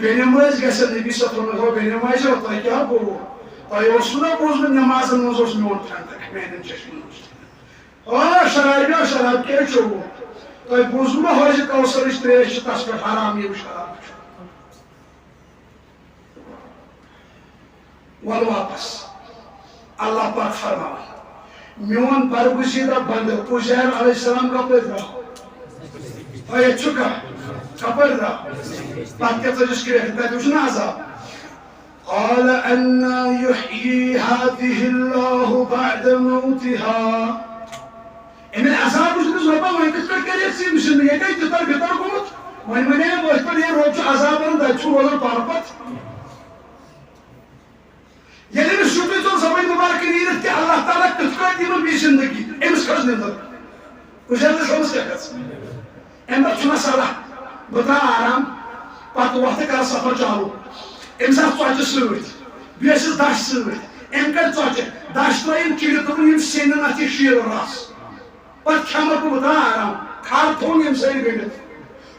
بینماز گژھن نبی صلی اللہ علیہ وسلم بینماز تۄہہِ کیٛاہ گوٚوٕ تۄہہِ اوسوٕ نا بوٗزمُت نٮ۪مازن منٛز اوس میون ٹھنڈک میانٮ۪ن چشمن منٛز شرابیا شراب کیٛازِ چوٚوٕ تۄہہِ بوٗزوٕ نا حوضِ کوثرٕچ ترٛیش چھِ تس پٮ۪ٹھ حرام یِم شراب چھُ وَل واپس اللہ پاک فرماوان میون برگزیدہ بندٕ عزیر علیہ السلام کپٲرۍ درٛاو ییٚتہِ چھُ کپٲرۍ درٛاو پتہٕ کیٛاہ ژٔجِس کرٛیکھ تتہِ وٕچھ نا عذاب قال أنا يحيي هذه الله بعد موتها أمن عذاب وجدت ربا وين كتر كريت سي مشن يدي تطر بيطر قمت وين من يوم وقتل يوم ربش عذابا دا تشور ولا باربط يلي مش شوفي زون زمان مبارك نيرت كي الله تعالى تتكاد يمن بيشندكي امس خرج نظر وجدت خمس كاكس أما شو مسألة بطا آرام بطا وقتك على سفر جالو امس ژۄچہِ سۭتۍ بیٚیہِ ٲسِس دَچھ سۭتۍ أمۍ کَرِ ژۄچہِ دَچھ ترٛٲیِم کِرِتھ دوٚپُن یِم سیٚنٮ۪ن اَتھ یہِ شیٖر رَس پَتہٕ کھٮ۪مہٕ بہٕ بہٕ آرام کھَر تھوٚون ییٚمہِ سۭتۍ گٔنڈِتھ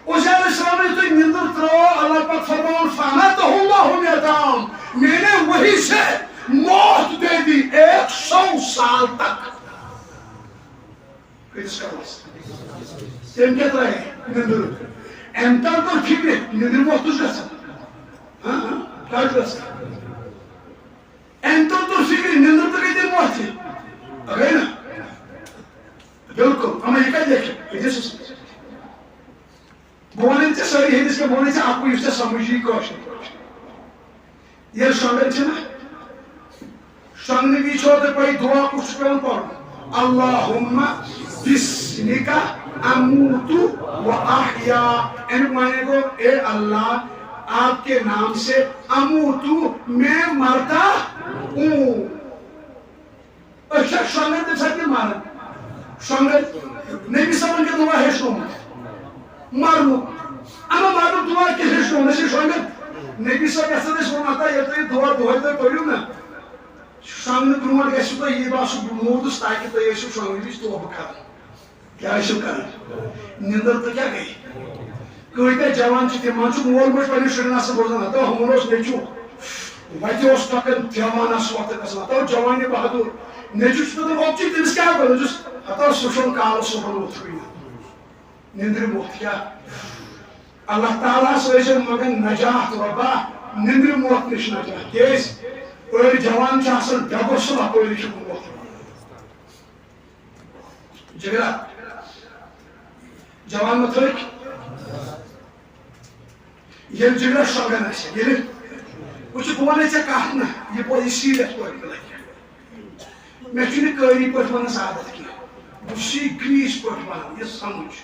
عزیر علیہ السلام یُتھُے نِندٕر ترٛٲو اللہ پاک فرماوُن فَأَمَاتَهُ اللَّهُ مِئَةَ عام میں نے وہی سے موت دے دی 100 سال تک کۭتِس کالس تٔمۍ کیٛاہ ترٛایے نِندٕر أمۍ تام کوٚر فِکرِ نِندٕر وۄتھُس گژھان کیٛاہ چھُ گژھان أمۍ تام توٚر فِکرِ نِندٕر تہِ گٔے تٔمۍ وۄتھِ گٔے نا بالکل اما یہِ کتہِ لیکھِ أکِس بہٕ وَنَے ژےٚ سٲری ہیٚتِس کیٚنٛہہ بہٕ وَنَے ژےٚ اَکُے یُس ژےٚ سمجھ یی کٲشُر ییٚلہِ شۄنٛگان چھِنا شۄنٛگنہٕ وِزِ چھو تۄہہِ پَیی دُعا کُس چھُ پٮ۪وان پَرُن اللہُمَّ بِسمِکَ اموٗتُ و احیا امیُک معنی گوٚو اے اللہ آپ کے نام سے اموتو میں مرتا ہوں اچھا شۄنٛگان تمہِ ساتہٕ کیٛاہ ماران شۄنٛگان نبی صٲبن کیٛاہ دُعا ہیٚچھنومُت مرنُک اما مرنُک دُعا کیٛاہ ہیٚچھنومُت أسۍ چھِ شۄنٛگان نبی صٲب یژھان ٲسۍ ووٚن ہتا ییٚلہِ تُہۍ یہِ دُعا دۄہے دۄہے پٔرِو نا شۄنٛگنہٕ برٛونٛٹھ گژھِوٕ تۄہہِ یہِ باسُن موٗدُس تاکہِ تُہۍ ٲسِو شۄنٛگنہٕ وِزِ توبہٕ کران کیٛاہ ٲسِو کران نِندٕر تہٕ کیٛاہ گٔے کۭتیاہ جوان چھِ تِمن چھُ مول موج پننٮ۪ن شُرٮ۪ن آسان بوزان ہتا ہُمن اوس نیٚچوٗ وتہِ اوس ٹۄکان جوان آسہٕ وقت گژھان ہتا اوس جوانی بہادُر نیٚچوٗ چھُ دپان اوٚبجی تٔمِس کیٛاہ گوٚو دٔپِس ہتا سُہ چھُنہٕ کالہٕ صُبحن ووٚتھُے نہٕ نِندرِ موٚتھ کیٛاہ اللہ تعالیٰ ہس ٲسِن منٛگان نجات رۄبا نِندرِ موت نِش نجات کیٛازِ أڑۍ جوان چھِ آسان ڈبہٕ سُہ اپٲری چھُ موت جگرا جوان مہ تھٲکھ ییٚلہِ جگرا شۄنٛگان آسہِ ییٚلہِ وٕچھ بہٕ وَنَے ژےٚ کَتھ نہ یہِ سیٖریَس پٲٹھۍ لَگہِ مےٚ چھُنہٕ قٲری پٲٹھۍ وَنَس عادت کینٛہہ بہٕ چھُس یہِ گرٛیٖس پٲٹھۍ وَنان یہِ سمجھ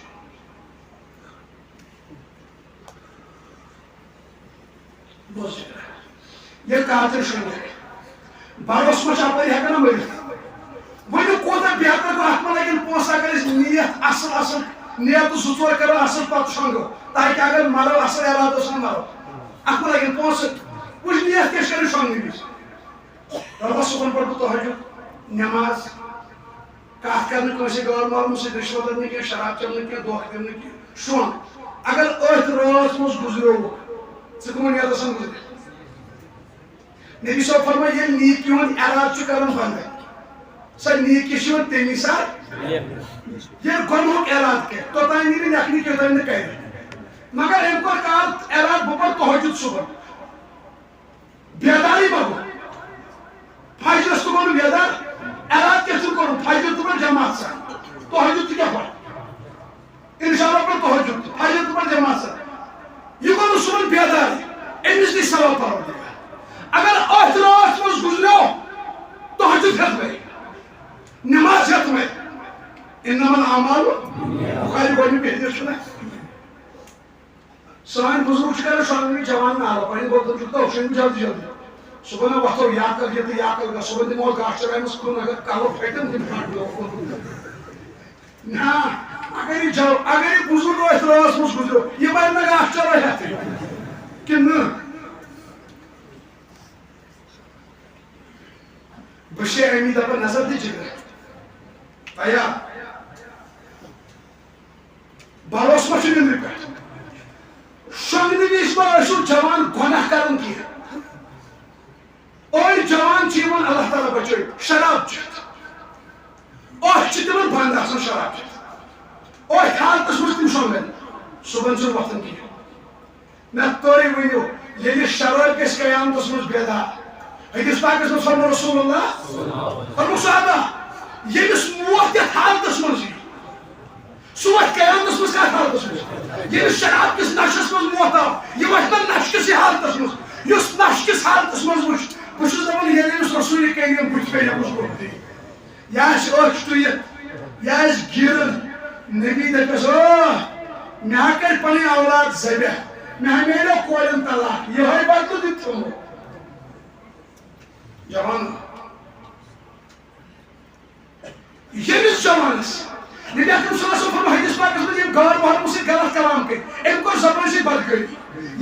بوز جگرا ییٚلہِ کاتٕر شۄنٛگہِ بَروس ما چھِ اَپٲرۍ ہٮ۪کان نا مٔرِتھ وۄنۍ کوٗتاہ بہتر گوٚو اَتھ ما لَگن پونٛسہٕ اگر أسۍ نِیَت اَصٕل اَصٕل نیتہٕ 2-4 کرو اَصٕل پَتہٕ شۄنٛگو تاکہِ اگر مَرو اَصٕل ارادو سان مَرو اَتھ ما لَگن پونٛسہٕ وٕچھ نیت کیٛاہ چھِ کَرٕنۍ شۄنٛگنہٕ وِزِ رۄبَس صُبحن پَرٕ بہٕ تہجُد نٮ۪ماز کَتھ کَرٕ نہٕ کٲنٛسہِ گٲر مولمہٕ سۭتۍ رِشوت نہٕ کینٛہہ شراب چٮ۪مہٕ نہٕ کینٛہہ دھوکہٕ دِمہٕ نہٕ کینٛہہ شۄنٛگ اگر أتھۍ رٲژ منٛز گُزریووُکھ ژٕ کٕمن نیتَس سان گُزرِ نبی صٲب فرمٲے ییٚلہِ نیکی ہُنٛد ارادٕ چھُ کران بنٛد سۄ نیکی چھِ یِوان تَمی ساتہٕ ییٚلہِ گۄنہُک ارادٕ کرِ توٚتانۍ نیرِ لیکھنہٕ کہِ یوٚتانۍ نہٕ کرِ مگر أمۍ کوٚر کال ارادٕ بہٕ پَرٕ تہجُد صُبحن بیداری ما گوٚو فجرس تہِ گوٚو نہٕ بیدار ارادٕ کیٛاہ چھُ کوٚرمُت فجر تہِ پَرِ جماعت سان تہجُد تہِ کیٛاہ پَرِ اِنشاءاللہ پَرِ تہجُد تہِ فجر تہِ پَرِ جماعت سان یہِ گوٚو نہٕ صُبحن بیداری أمِس نِش ثواب پَروردِگار اگر أتھۍ رٲژ منٛز گُزریو تہجُد ہٮ۪تھ نماز ہٮ۪تھ مےٚ اِنَمَا الْأَعْمَالُ بُخاری گۄڈنیُک حدیٖث چھُنہ سٲنۍ بُزرگ چھِ کران شۄنٛگنہٕ وِزِ جوان نعرٕ پنٕنۍ گۄڈٕ چھُکھ تو شۄنٛگِو جلدی جلدی صُبحن وۄتھو یا کر یہِ تہٕ یا کر گژھ صُبحن دِمو گاسہٕ چرٲیمَس کُن اگر کَلہٕ پھٹن تِم پھٹنو نہ اگر یہِ بُزرگ أتھۍ رٲژ منٛز گُزریو یہِ بَنہِ نہ گاسہٕ چرٲے ہٮ۪تھٕے کِنہٕ نہٕ بہٕ چھِ امی دَپان نظر دِ جِگرا تیار بَروس ما چھُ نِندرِ پٮ۪ٹھ شۄنٛگنہٕ وِزِ ما ٲسِو جوان بند آسان شراب چیت اور حالتس مجھ تم شامل صبح سے وقتن کی میں توری ونیو یہ شراب کس قیامتس مجھ بیدار حدیث پاکس میں فرمو رسول اللہ فرمو صحابہ یہ اس موت یت حالتس مجھ سوت قیامتس مجھ کا حالتس مجھ یہ شراب کس نشس مجھ موت آو یہ وقت نش کس حالتس مجھ یہ نش کس حالتس مجھ مجھ بچ دپان یہ رسول کریم بچ پہ مجھ یا ٹویت یا گرن نبی دپس مے کر پن اولاد ذبح مے میلو کورن طلاق یہ بدل دت تھومو جوان یمس جوانس نبی اکرم صلی اللہ علیہ وسلم حدیث پاکس میں یم گار محرم سے غلط کلام کر ام کو زبان سے بدکری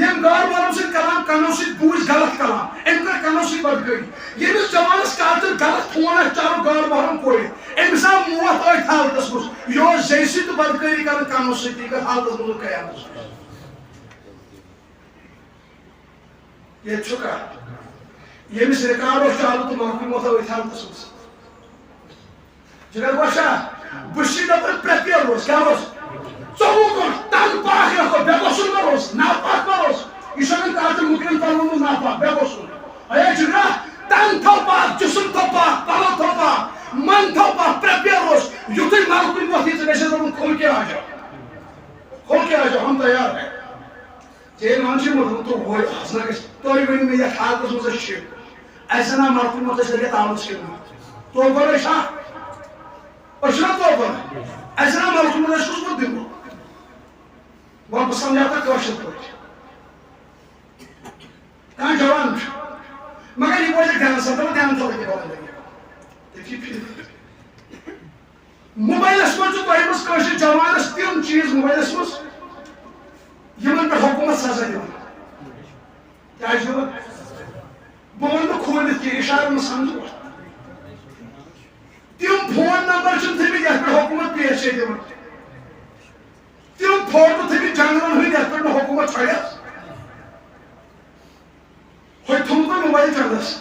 یم گار محرم سے کلام کنو سے بوجھ غلط کلام ام کو کنو سے بدکری یمس جوانس کاتر غلط فون چارو گار محرم کوئی ام سا موت اوت حالتس مز یو زیسی تو بدکری کر کنو سے تی کر حالتس مز قیامت یہ چھکا یمس ریکارڈ چالو تو محکوم موت اوت حالتس مز جناب باشا بشی دپر پریپیر روز کیا روز ژوٚوُہ گٲنٛٹہٕ تن پاک رکھو بے غسل ما روز ناپاک ما روز یہ چھنہٕ قاتل مُکرم پرنومُت ناپاک بے غسل اے جناب تن تھو پاک جسم تھو پاک پلو تھو پاک من تھو پاک پریپیر روز یُتھُے محکوم موت یی ژےٚ گژھِ دپُن کھول کے آ جاؤ ہم تیار ہیں ژےٚ مان چھُے ووٚنمُت تو ہوے حسنا گژھِ تُہۍ ؤنِو مےٚ یتھ حالتس منٛز أسۍ چھِ اَسہِ زَنا محکوم موت أسۍ لٔگِتھ آلس کھٮ۪نہٕ تو بڑے شاہ أسۍ تو بڑے اَسہِ زَنا محکوم موت أسۍ کُس دِمو وۄنۍ بہٕ سمجھاوتھا کٲشِر پٲٹھۍ کانٛہہ جوان چھُ مگر یہِ بوزِ دھیان سان دپان دھیان تھاو یہِ بوزِ موبایلس منٛز چھُ تۄہہِ منٛز کٲشِر جوانس تِم چیٖز موبایلس منٛز یِمن پٮ۪ٹھ حکوٗمت سزا دِوان کیٛازِ دِوان بہٕ وَنہٕ نہٕ کھوٗلِتھ کینٛہہ اِشارٕ منٛز سمجھو تِم فون نمبر چھِنہٕ تھٲیمٕتۍ یتھ پٮ۪ٹھ حکوٗمت پیش چھے دِوان تِم فوٹو تھٲیمٕتۍ جنگلن ہٕنٛدۍ یتھ پٮ۪ٹھ نہٕ حکوٗمت چھۄڑیس ہوٚتہِ تھوٚومُت وۄنۍ موبایل چندس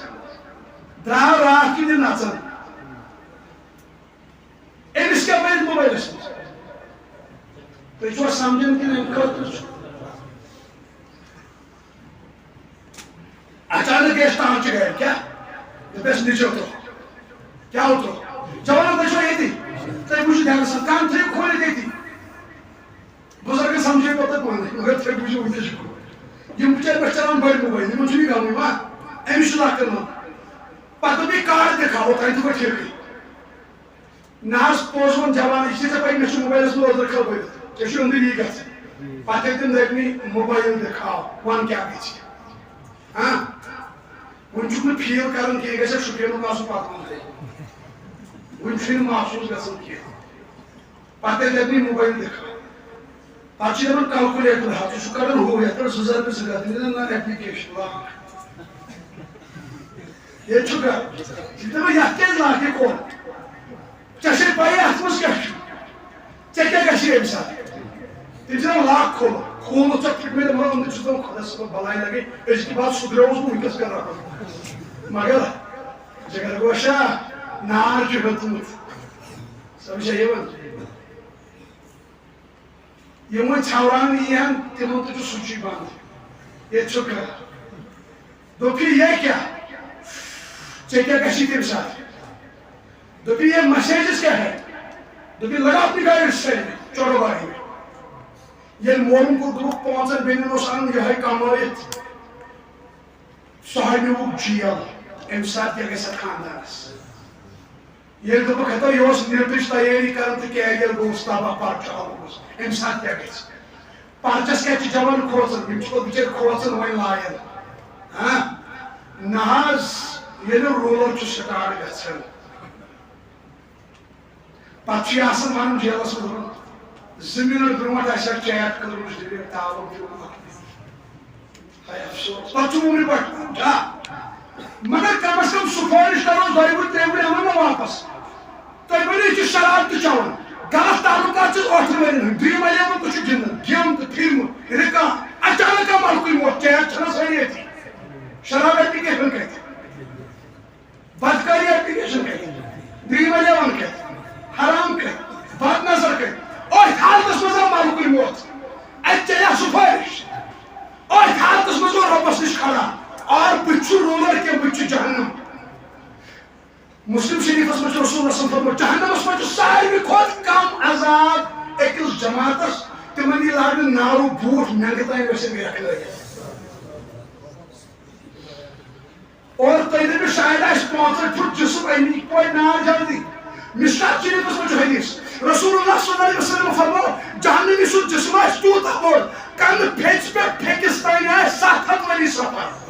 درٛاو راتھ کِنۍ نژان أمِس کیٛاہ بنہِ موبایلس منٛز تُہۍ چھُوا سمجھان کِنہٕ اَمہِ خٲطرٕ چھُ اچانک گٔیَس ٹانچہِ گرِ کیٛاہ دوٚپیس نِچو ترٛوو کیٛاہ ترٛوو جوان تُہۍ چھُوا ییٚتی تُہۍ وٕچھِو دھیانہٕ سان کانٛہہ تھٲیِو کھوٗلِتھ ییٚتی بُزرگن سمجھٲے پتہٕ پانَے مگر تُہۍ بوٗزِو وٕنکیٚس چھُ یِم بِچٲرۍ پٮ۪ٹھ چلاوان بٔڑۍ موبایل یِمن چھُنہٕ یہِ غمٕے ما أمِس چھُ لَکٕٹۍ مَن پتہٕ دوٚپ یہِ کارڈ دِکھاوو تۄہہِ دِمو ٹھیکٕے نہ حظ پوٚز ووٚن جوان یہِ چھِ ژےٚ پَے مےٚ چھُ موبایلَس منٛز أنٛدرٕ خٲل بٔرِتھ ژےٚ چھُ أنٛدٕری گژھِ پتہٕ ہیٚکہِ تٔمۍ دٔپنٕے موبایل دِکھاو وَن کیٛاہ گژھِ ہاں وۄنۍ چھُکھ نہٕ فیٖل کران کینٛہہ یہِ گژھِ شُپینُک آسُن پتہٕ وَنتھٕے وۄنۍ چھُنہٕ محسوٗس گژھان کینٛہہ پتہٕ ییٚلہِ دَپنٕے موبایل دِکھاو پتہٕ چھِ دَپان کلکُلیٹر ہا ژٕ چھُکھ کران ہُہ یتھ پٮ۪ٹھ 2000 رۄپیہِ زٕ رٮ۪تھ نہ ایپلِکیشن لاگ ییٚتہِ چھُ گرٕ یہِ چھِ دَپان یتھ کیٛازِ لاگہِ یہِ کوٚر ژےٚ چھے پَیی اتھ منٛز کیٛاہ چھُ ژےٚ کیٛاہ گژھی اَمہِ ساتہٕ تِم چھِ دَپان لاک کھولو کھوٗلُتھ ژےٚ پھٕٹ مےٚ دَپان أنٛدرۍ چھُس دَپان خۄدا صٲبَس بَلاے لگے أزکہِ بعد سُدریووُس بہٕ وٕنکٮ۪س کَرٕ رقم مگر جگر گوشا نار چھُ ہیوٚتمُت سمجھا یِوان یِم وۄنۍ ژھٮ۪وران یِہن تِمن تہِ چھُ سُچی بنٛد ییٚتہِ چھُ گرٕ دوٚپُکھ یہِ کیٛاہ ژےٚ کیٛاہ گژھی تَمہِ ساتہٕ دوٚپُکھ یہ میسیجز کیا ہے دوٚپُکھ لگاو اپنی گاڑی سایڈ چڑھو گاڑی میں ییٚلہِ مولوٗم کوٚر دوٚپُکھ 5 بیٚنٮ۪ن اوس اَنُن یِہوٚے کمٲیِتھ سُہ ہاے نیوٗکھ جیل اَمہِ ساتہٕ کیٛاہ گژھِ اَتھ خانٛدارس ییٚلہِ دوٚپُکھ ہتو یہِ اوس نیٹٕچ تیٲری کران تہٕ کیریَر گوٚوُس تباہ پرچہٕ آوُس اَمہِ ساتہٕ کیٛاہ گژھِ پرچس کیٛاہ چھِ جوان کھوژان یِم چھِ پتہٕ بِچٲرۍ کھوژان وۄنۍ لایَن ہاں نہ حظ ییٚلہِ روٗلر چھُ سٹارٹ گژھان پتہٕ چھُ یہِ آسان ونُن جیلس منٛز 2 مِنٹ برونٛٹھ آسہِ ہا چیٹ کٔرمٕژ ڈِلیٖٹ تعلُق ہاے افسوس پتہٕ چھُ وُنہِ پٮ۪ٹھ کیٛاہ مگر کم از کم سُفٲرِش کرو 2 وُہٕرۍ 3 وُہٕرۍ اَنو نا واپس تُہۍ ؤنِو یہِ چھُ شراب تہِ چٮ۪وان غلط تعلقات چھِس 8 ؤرین ہٕنٛدۍ ڈرٛیٖم 11 تہِ چھُ گِنٛدان گیمہٕ تہٕ فِلمہٕ رِکارڈ اچانک آو ملکُے موت چیٹ چھَنہٕ سٲری أتی شراب ایپلِکیشن کتہِ بدکاری ایپلِکیشن کتہِ ڈرٛیٖم 11 کتہِ حرام کتہِ فرمو جہنمس مجھ ساروی کھوت کم عذاب اکس جماعتس تمن یہ لاگن نارو بوٹ ننگتائیں ویسے میرا کھلائے اور تیرے شاید اس پانچر پھٹ جسم اینی کوئی نار جلدی مشکات چیلی بس مجھو حدیث رسول اللہ صلی اللہ علیہ وسلم فرمو جہنمی سو جسم ہے تو تبور کم پھیچ پہ پھیکستانی ہے 7 ولی سفر